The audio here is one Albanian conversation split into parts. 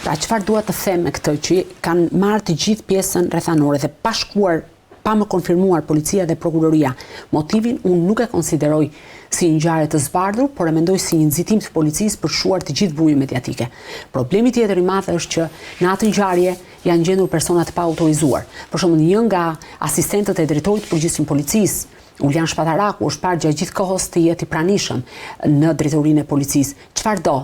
Pra çfarë dua të them me këtë që kanë marrë të gjithë pjesën rrethanore dhe pa shkuar, pa më konfirmuar policia dhe prokuroria motivin, unë nuk e konsideroj si një ngjarje të zbardhur, por e mendoj si një nxitim të policisë për shuar të gjithë bujën mediatike. Problemi tjetër i madh është që në atë ngjarje janë gjendur persona të pa autorizuar. Për shembull, një nga asistentët e drejtorit të përgjithshëm policisë, Uljan Shpataraku, është parë gjatë gjithë kohës të jetë i pranishëm në drejtorinë e policisë. Çfarë do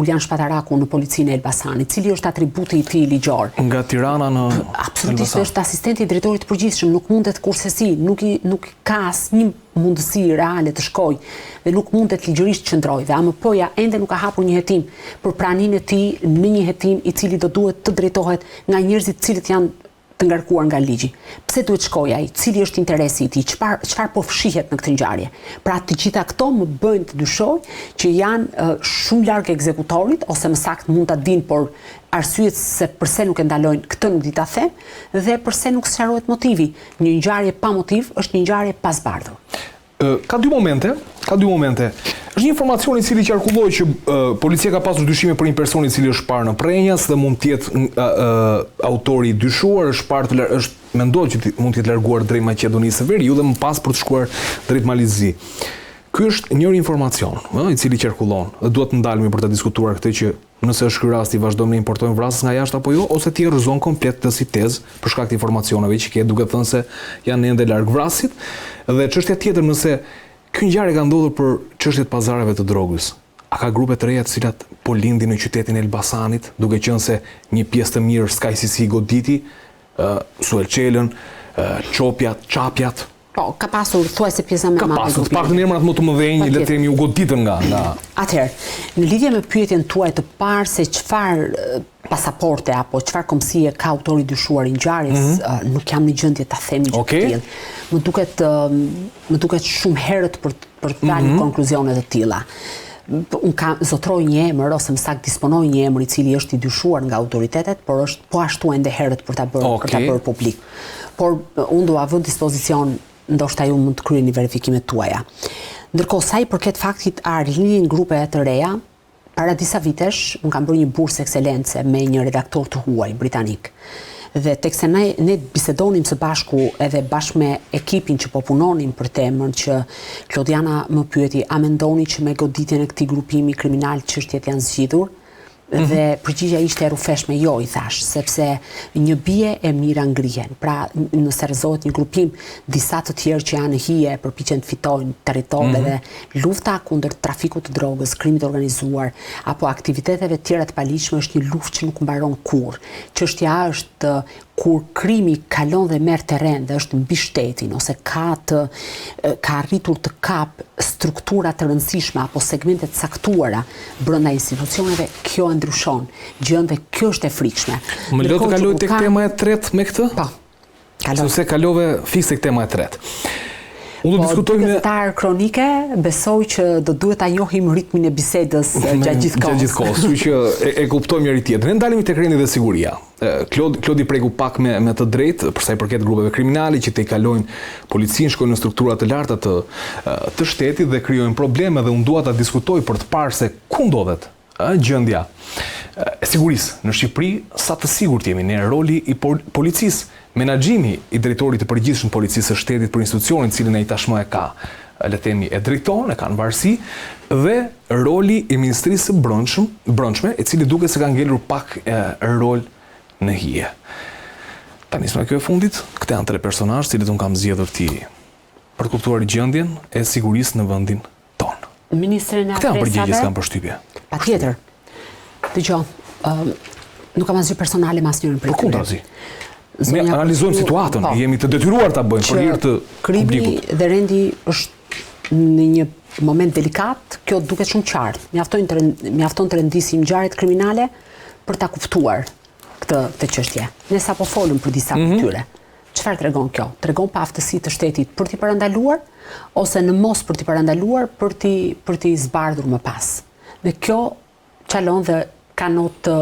Uljan Shpataraku në policinë e Elbasanit, cili është atributi i tij ligjor? Nga Tirana në Absolutisht është asistenti i drejtorit të përgjithshëm, nuk mundet kursesi, nuk ka asnjë mundësi reale të shkojë dhe nuk mundet ligjërisht të qëndrojë. Dhe AMP-ja ende nuk ka hapur një hetim për praninë e tij në një hetim i cili do duhet të drejtohet nga njerëzit të cilët janë të ngarkuar nga ligji. Pse duhet shkojë ai? Cili është interesi i tij? Çfarë po fshihet në këtë ngjarje? Pra të gjitha këto më bëjnë të dyshoj që janë shumë larg ekzekutorit, ose më saktë mund ta dinë, por arsyet se pse nuk e ndalojnë, këtë nuk di ta them, dhe pse nuk sqarohet motivi. Një ngjarje pa motiv është një ngjarje pa zbardhur. Ka dy momente. Është një informacion i cili qarkulloi që policia ka pasur dyshime për një person i cili është parë në Prenjas dhe mund të jetë autori i dyshuar, mendohet që mund të jetë larguar drejt Maqedonisë së Veriut dhe më pas për të shkuar drejt Malizzi. Ky është njëri informacion, i cili qarkullon dhe duhet të ndalemi për ta diskutuar këtë që nëse është ky rasti vazhdojmë të importojmë vrasës nga jashtë apo jo, ose ti rrëzon komplet të si tezë për shkak të informacioneve që ke, duke thënë se janë ende larg vrasit. Dhe çështja tjetër, nëse ky ngjarje ka ndodhur për çështjet pazareve të drogës, a ka grupe të reja të cilat po lindin në qytetin e Elbasanit, duke qenë se një pjesë të mirë s'ka si goditi, Suelçelën, Çopjat, Çapjat? Po, ka pasur thuajse pjesa më e madhe. Ka pasur, të paktën emrat më të mëdhenj, le të themi u goditën nga. Atëherë, në lidhje me pyetjen tuaj të parë se çfarë pasaporte apo çfarë komësie ka autori dyshuar i ngjarjes, nuk jam në gjendje ta them gjë të tillë. Më duket shumë herët për të dalë konkluzione të tilla. Unë zotroj një emër, ose më saktë disponoj një emër i cili është i dyshuar nga autoritetet, por është po ashtu ende herët për ta bërë publik. Por unë dua vë dispozicion, ndoshta ju mund të kryeni verifikimet tuaja. Ndërkohë, sa i përket faktit arrin grupe të reja, para disa vitesh unë kam bërë një bursë ekselence me një redaktor të huaj britanik. Dhe tekse ne bisedonim së bashku edhe bashkë me ekipin që po punonim për temën, që Klodiana më pyeti a mendoni që me goditjen e këtij grupimi kriminal çështjet janë zgjidhur? Dhe përgjigjja ishte e rrufeshme jo, i thash, sepse një bie e mira ngrihen. Pra, nëse rrezohet një grupim, disa të tjerë që janë në hije përpiqen të fitojnë territorë dhe lufta kundër trafikut të drogës, krimit organizuar apo aktiviteteve tjera të paligjshme është një luftë që nuk mbaron kurrë. Çështja është kur krimi kalon dhe merr terren dhe është mbi shtetin ose ka arritur të kap struktura të rëndësishme apo segmente të caktuara brenda institucioneve, kjo e ndryshon gjën dhe kjo është e frikshme. Më lë të kaloj tek tema e tretë me këtë? Po. Kaloj. Sepse kalove fiks tek tema e tretë. Unë do diskutojmë me gazetar kronike, besoj që do duhet ta njohim ritmin e bisedës gjatë gjithë kohës. Gjatë gjithë kohës, kështu që e kuptojmë njëri tjetrin. Ne ndalemi tek rendi dhe siguria. Klodi preku pak me të drejtë për sa i përket grupeve kriminale që te kalojnë policinë, shkojnë në struktura të larta të shtetit dhe krijojnë probleme, dhe unë dua ta diskutoj për të parë se ku ndodhet gjendja e sigurisë në Shqipëri, sa të sigurt jemi ne, roli i policisë, menaxhimi i drejtorit të përgjithshëm policisë së shtetit për institucionin cilin ai tashmë e ka, le të themi, e drejton, e ka në varësi, dhe roli i Ministrisë së Brendshme, e cili duket se ka ngelur pak rol në hije. Ta nismë kjo e fundit, këto janë tre personazh cilët unë kam zgjedhur për të kuptuar gjendjen e sigurisë në vendin tonë. Ministrin e Këto janë përgjigje që kam përshtypje. Patjetër. Dgjoj, nuk kam asgjë personale me asnjërin prej tyre. Ne analizojmë situatën, jemi të detyruar ta bëjmë për hir të publikut. Krimi dhe rendi është në një moment delikat, kjo duket shumë qartë. Mjafton të rendisim ngjarjet kriminale për ta kuptuar këtë çështje. Ne sapo folëm për disa të tyre. Çfarë tregon kjo? Tregon pa aftësi të shtetit për t'i parandaluar ose në mos për t'i parandaluar për t'i zbardhur më pas. Dhe kjo çalon dhe ka notë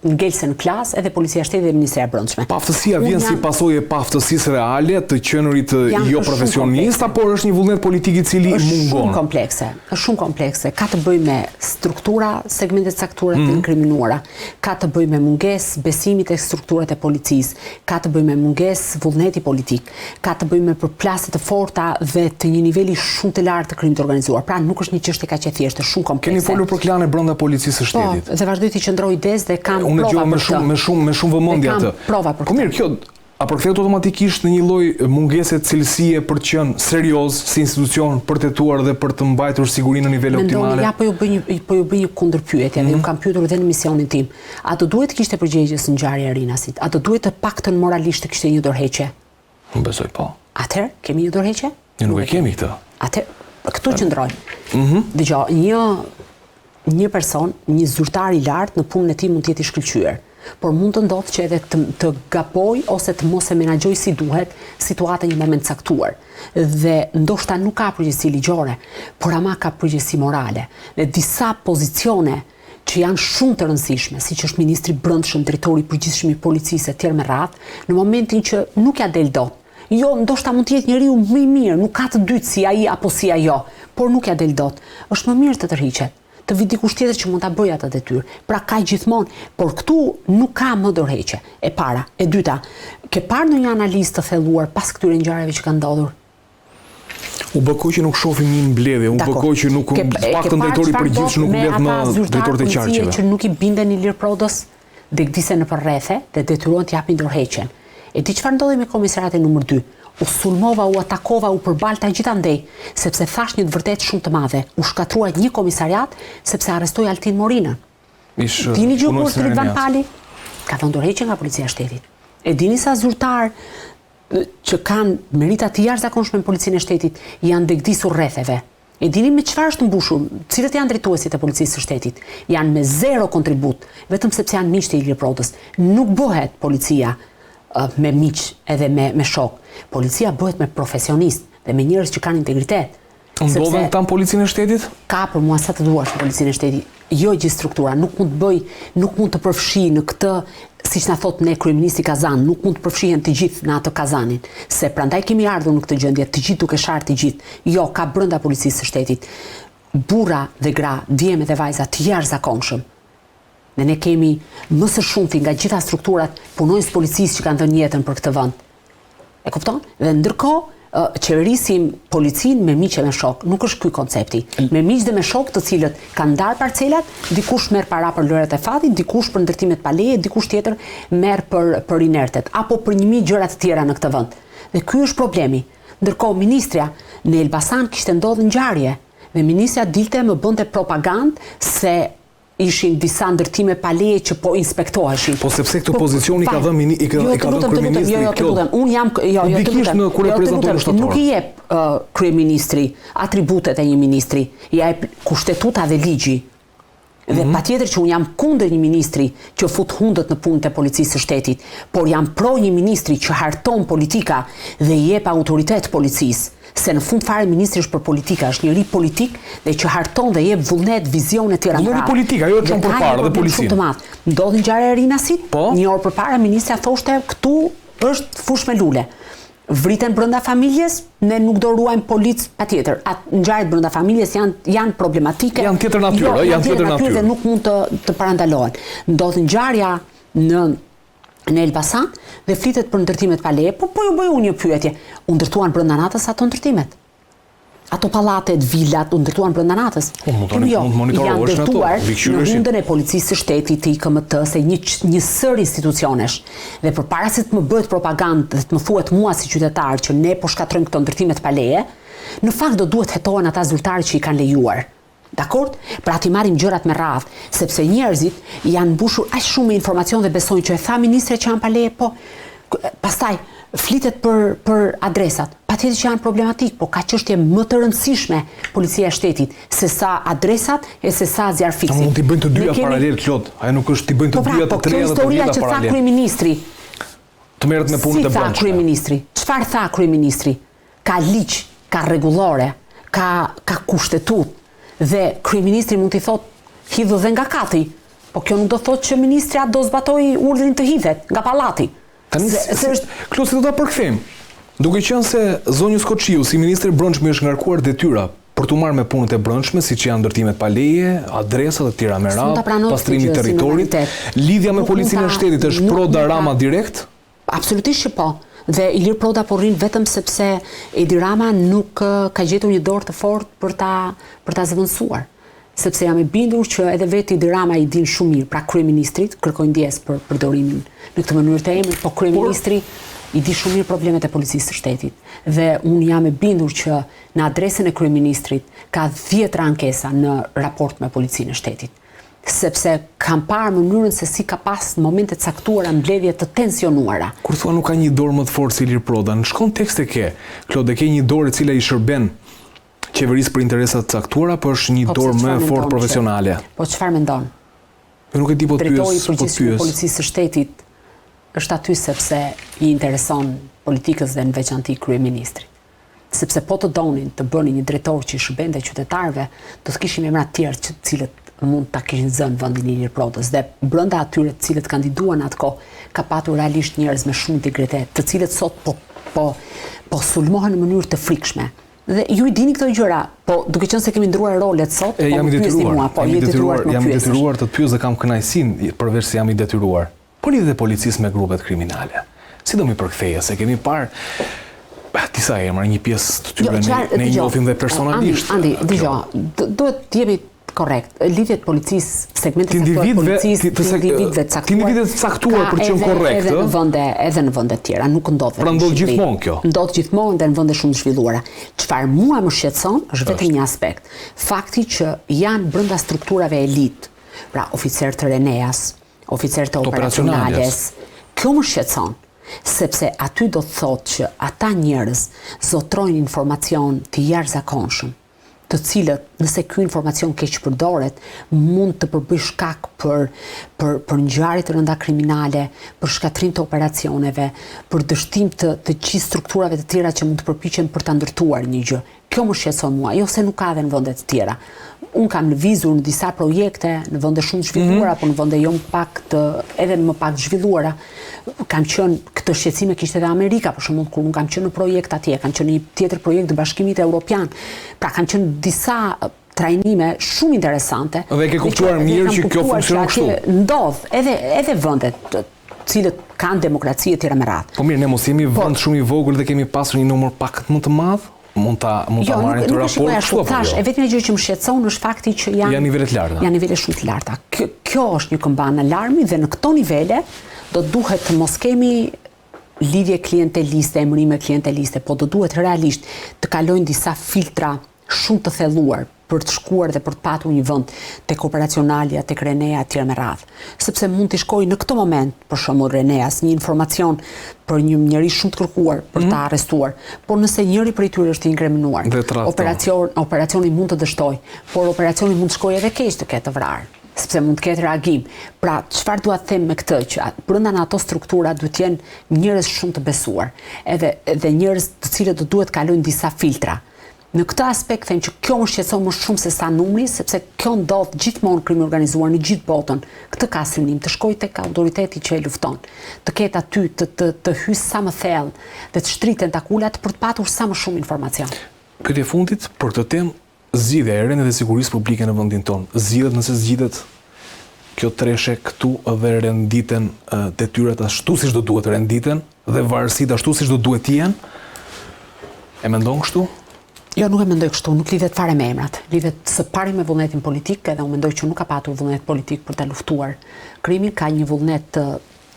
ngelse në klasë, edhe Policia e Shtetit dhe Ministria e Brendshme. Paftësia vjen si pasojë e paftësisë reale të qenurit jo profesionist, apo është një vullnet politik i cili mungon? Është shumë komplekse. Ka të bëjë me struktura, segmentet caktuara të inkriminuara, ka të bëjë me mungesë besimit tek strukturat e policisë, ka të bëjë me mungesë vullneti politik, ka të bëjë me përplasje të forta dhe të një niveli shumë të lartë të krimit të organizuar. Pra nuk është një çështje kaq e thjeshtë, është shumë komplekse. Keni folur për klane brenda policisë së shtetit. Po, dhe vazhdoj të qëndroj des dhe kam prova për të. Me shumë vëmendje atë. Prova për këtë. Mirë, kjo a përkthehet automatikisht në një lloj mungese cilësie për të qenë serioz si institucion për të tetuar dhe për të mbajtur sigurinë në nivel optimale? Ja, po ju bëj një kundërpyetje dhe ju kam pyetur edhe në misionin tim. A do duhet të kishte përgjegjës në ngjarje e Rinasit? A do duhet të paktën moralisht të kishte një dorëheqje? Unë besoj po. Atëherë kemi një dorëheqje? Ne nuk e kemi këtë. Atëherë këtu qëndroj. Dgjoj, një person, një zyrtar i lartë në punën e tij mund të jetë i shkëlqyer, por mund të ndodhë që edhe të gaboj ose të mos e menaxhoj si duhet situatën në një moment caktuar. Dhe ndoshta nuk ka përgjegjësi ligjore, por ama ka përgjegjësi morale. Dhe disa pozicione që janë shumë të rëndësishme, siç është ministri i Brendshëm, drejtori i përgjithshëm i policisë etj me radhë, në momentin që nuk ja del dot. Jo, ndoshta mund të jetë njeriu më i mirë, nuk ka të dytë si ai apo si ajo, por nuk ja del dot. Është më mirë të tërhiqet. Të vi dikush tjetër që mund ta bëjë atë detyrë. Pra ka gjithmonë, por këtu nuk ka më dorëheqje. E para, e dyta, ke parë ndonjë analizë të thelluar pas këtyre ngjarjeve që kanë ndodhur? U bëkoj që nuk shohim një mbledhje, u bëkoj që nuk paktën drejtori i përgjithshëm nuk mbledh më drejtorët e qarqeve. Që nuk i binden Ilir Prodës degdise në përrrethe dhe detyrohen të japin dorëheqjen. E di çfarë ndodhi me komisariatin numër 2? U sulmova, u atakova, u përbalta gjithandej, sepse thash një të vërtetë shumë të madhe. U shkatrua një komisariat sepse arrestoi Altin Morinën. Dini gjukur Trit Van Pali? Ka dhënë dorëheqje nga Policia e Shtetit. E dini sa zyrtar që kanë merita të jashtëzakonshme në Policinë e Shtetit janë degdisur rretheve. E dini me çfarë është mbushur, cilët janë drejtuesit e Policisë së Shtetit? Janë me 0 kontribut, vetëm sepse janë miq të Ilir Prodës. Nuk bëhet policia me miq edhe me shok. Policia bëhet me profesionist dhe me njerëz që kanë integritet. Ndodhen këta në Policinë e Shtetit? Ka për mua sa të duash në Policinë e Shtetit. Jo gjithë struktura, nuk mund të përfshi në këtë, siç na thot ne kryeministri Kazan, nuk mund të përfshihen të gjithë në atë Kazanin, se prandaj kemi ardhur në këtë gjendje, të gjithë duke sharë të gjithë. Jo, ka brenda Policisë së Shtetit burra dhe gra, djeme dhe vajza të jashtëzakonshëm. Dhe ne kemi më së shumti nga gjitha strukturat punonjës policisë që kanë dhënë jetën për këtë vend. E kupton? Dhe ndërkohë qeverisim policinë me miq e me shok. Nuk është ky koncepti. Me miq dhe me shok të cilët kanë ndarë parcelat, dikush merr para për lëret e fatit, dikush për ndërtimet pa leje, dikush tjetër merr për inertet apo për 1000 gjëra të tjera në këtë vend. Dhe ky është problemi. Ndërkohë ministrja në Elbasan kishte ndodhur ngjarje dhe ministrja dilte më bënte propagandë se ishin disa ndërtime pa leje që po inspektoheshin. Po sepse këtë pozicioni ka dhënë kryeministri. Unë jam nuk i jep kryeministri atributet e një ministri, ja jep kushtetuta dhe ligji. Dhe patjetër që unë jam kundër një ministri që fut hundët në punët e Policisë së Shtetit, por jam pro një ministri që harton politika dhe i jep autoritet policisë. Se në fund fare ministri është për politika, është njëri politik dhe që harton dhe jep vullnet, vizione të tjera. Njëri politik, ajo që përpara dhe policinë. Ndodhi ngjarja e Rinasit, një orë përpara ministra thoshte këtu është fushë me lule. Vriten brenda familjes, ne nuk do ruajmë policë patjetër. Ngjarjet brenda familjes janë problematike. Janë tjetër natyrë, janë tjetër natyrë dhe nuk mund të parandalohen. Ndodhi ngjarja në Elbasan dhe flitet për ndërtimet pa leje, po ju bëj unë një pyetje. U ndërtuan brenda natës ato ndërtimet? Ato pallatet, vilat, u ndërtuan brenda natës? Janë ndërtuar në hundën e Policisë së Shtetit, të IKMT-s, një sër institucionesh. Dhe përpara se të më bëhet propagandë dhe të më thuhet mua si qytetar që ne po shkatrojmë këto ndërtimet pa leje, në fakt do duhet hetohen ata zyrtarë që i kanë lejuar. Dakord? Pra ti marrim gjërat me radhë, sepse njerëzit janë mbushur aq shumë me informacion dhe besojnë që e tha ministre që janë pa leje, po pastaj flitet për adresat. Patjetër që janë problematik, po ka çështje më të rëndësishme Policia e Shtetit se sa adresat e se sa zjarfiksit. Mund t'i bëjnë të dyja paralel Klod. Ai nuk është t'i bëjnë të dyja të treja dhe të dyja që tha kryeministri. Të merret me punët e brendshme. Si tha kryeministri? Çfarë tha kryeministri? Ka ligj, ka rregullore, ka kushtetut dhe kryeministri mund t'i thotë hidhë dhe nga kati. Po kjo nuk do thotë që ministria do zbatoj urdhrin të hidhet nga pallati. Klosi do ta përkthejmë. Duke qenë se Zonjës Koçiu si ministri i brendshëm është ngarkuar detyra për të marrë me punët e brendshme, siç janë ndërtimet pa leje, adresat e tjera me radhë, pastrimi i territorit, lidhja me policinë e shtetit është Proda Rama direkt? Absolutisht që po. Dhe Ilir Proda po rrin vetëm sepse Edi Rama nuk ka gjetur një dorë të fortë për ta zëvendësuar. Sepse jam e bindur që edhe vetë Edi Rama i din shumë mirë, pra kryeministrit, kërkoj ndjes për përdorimin në këtë mënyrë të emrit, po kryeministri i di shumë mirë problemet e policisë së shtetit. Dhe unë jam e bindur që në adresën e kryeministrit ka 10 ankesa në raport me policinë e shtetit. Sepse kam parë mënyrën se si ka pas në momente caktuara mbledhje të tensionuara. Kur thua nuk ka një dorë më të fortë si Ilir Proda, në shkon tekst e ke, Klod, ke një dorë e cila i shërben qeverisë për interesat caktuara, po është një dorë më e fortë profesionale. Po çfarë mendon? Nuk e di po të pyes. Drejtori i përgjithshëm i policisë së shtetit është aty sepse i intereson politikës dhe në veçanti kryeministrit. Sepse po të donin të bënin një drejtor që i shërbente qytetarëve, do të kishim emra të tjerë të cilët mund ta kishin zënë vendin e Ilir Prodës. Dhe brenda atyre të cilët kandiduan atko ka patur realisht njerëz me shumë integritet, të cilët sot po sulmohen në mënyrë të frikshme. Dhe ju i dini këto gjëra, po duke qenë se kemi ndruar rolet sot, jam i detyruar të të pyes dhe kam kënaqësinë përveç se jam i detyruar. Po lidhet e policisë me grupet kriminale. Si do mi përktheje se kemi parë disa emra, një pjesë të tyre ne i njohim dhe personalisht. Andi, dëgjoj, duhet të jemi korrekt. Lidhjet policisë, segmentet caktuar policisë, individëve caktuar për qenë korrekt, edhe në vende të tjera, nuk ndodh. Pra ndodh gjithmonë kjo. Ndodh gjithmonë dhe në vende shumë të zhvilluara. Çfarë mua më shqetëson është vetëm një aspekt. Fakti që janë brenda strukturave elit, pra oficerë të Reneas, oficerë të operacionales. Kjo më shqetëson, sepse aty do të thotë që ata njerëz zotrojnë informacion të jashtëzakonshëm, të cilët, nëse ky informacion keq përdoret, mund të përbëjë shkak për ngjarje të rënda kriminale, për shkatrim të operacioneve, për dështim të gjithë strukturave të tjera që mund të përpiqen për ta ndërtuar një gjë. Kjo më shqetëson mua, jo se nuk ka edhe në vende të tjera. Unë kam lëvizur në disa projekte në vende shumë të zhvilluara, apo në vende jo edhe më pak të zhvilluara. Kam qenë, këtë shqetësime kishte edhe Amerika, për shembull, kur unë kam qenë në projekt atje, kam qenë në një tjetër projekt të Bashkimit Evropian. Pra kanë qenë disa trajnime shumë interesante. Dhe ke kuptuar mirë që kjo funksionon kështu. Ndodh edhe vendet të cilët kanë demokraci e tjera me radhë. Po mirë, ne mos jemi vend shumë i vogël dhe kemi pasur një numër pak më të madh. Mund ta marrin të raport kështu apo jo? E vetmja gjë që më shqetëson është fakti që janë nivele të larta. Janë nivele shumë të larta. Kjo është një këmbën alarmi dhe në këto nivele do duhet të mos kemi lidhje klienteliste, emërime klienteliste, po do duhet realisht të kalojnë disa filtra shumë të thelluar për të shkuar dhe për të patur një vend tek operacionalja, tek Renea etj me radhë. Sepse mund të shkojë në këtë moment, për shembull Reneas, një informacion për një njerëz shumë të kërkuar për ta arrestuar, por nëse njëri prej tyre është i inkriminuar, operacioni mund të dështojë, por operacioni mund të shkojë edhe keq të ketë të vrarë, sepse mund të ketë reagim. Pra, çfarë dua të them me këtë, që brenda në ato struktura duhet të jenë njerëz shumë të besuar, edhe njerëz të cilët do duhet kalojnë disa filtra. Në këtë aspekt them që kjo më shqetëson më shumë se sa numri, sepse kjo ndodh gjithmonë krimi organizuar në gjithë botën. Këtë ka synim të shkojë tek autoriteti që e lufton, të ketë aty të hyjë sa më thellë dhe të shtriten takulat për të patur sa më shumë informacion. Këtë e fundit për këtë temë zgjidhja e rendit dhe sigurisë publike në vendin tonë. Zgjidhet nëse zgjidhet kjo treshe këtu dhe renditen detyrat ashtu siç do duhet renditen dhe varësitë ashtu siç do duhet jenë. E mendon kështu? Jo, nuk e mendoj kështu, nuk lidhet fare me emrat. Lidhet së pari me vullnetin politik, edhe unë mendoj që nuk ka patur vullnet politik për ta luftuar krimin, ka një vullnet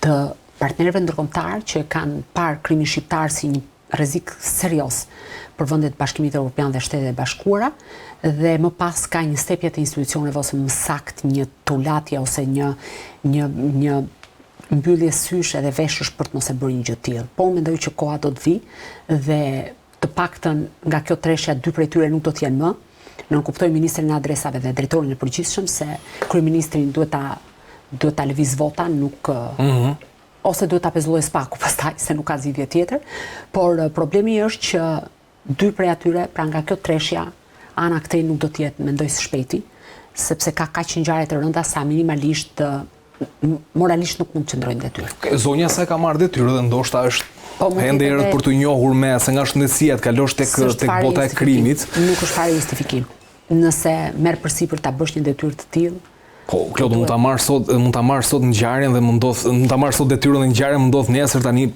të partnerëve ndërkombëtar që kanë parë krimin shqiptar si një rrezik serioz për vendet Bashkimit Evropian dhe Shtetet e Bashkuara, dhe më pas ka një stepje të institucioneve ose më saktë një tulatje ose një mbyllje sysh edhe veshësh për të mos e bërë një gjë të tillë. Po mendoj që koha do të vijë dhe të paktën nga kjo treshja 2 prej tyre nuk do të jenë më. Nuk kuptoj ministrin e adresave dhe drejtorin e përgjithshëm se kryeministri duhet ta lëviz vota, nuk ose duhet ta pezulloj spaku pastaj se nuk ka zgjidhje tjetër, por problemi është që 2 prej atyre, pra nga kjo treshja, ana këtej nuk do të jetë, mendoj së shpejti, sepse ka kaq ngjarje të rënda sa minimalisht moralisht nuk mund të qëndrojnë detyrë. Zonja sa ka marrë detyrë dhe ndoshta është ende erët për të njohur me se nga shëndetësia të kalosh tek bota e krimit. Nuk është fare justifikim. Nëse merr përsipër ta bësh një detyrë të tillë. Po, Klod, mund ta marr sot ngjarjen dhe mund ta marr sot detyrën dhe ngjarjen mund ndodh nesër tani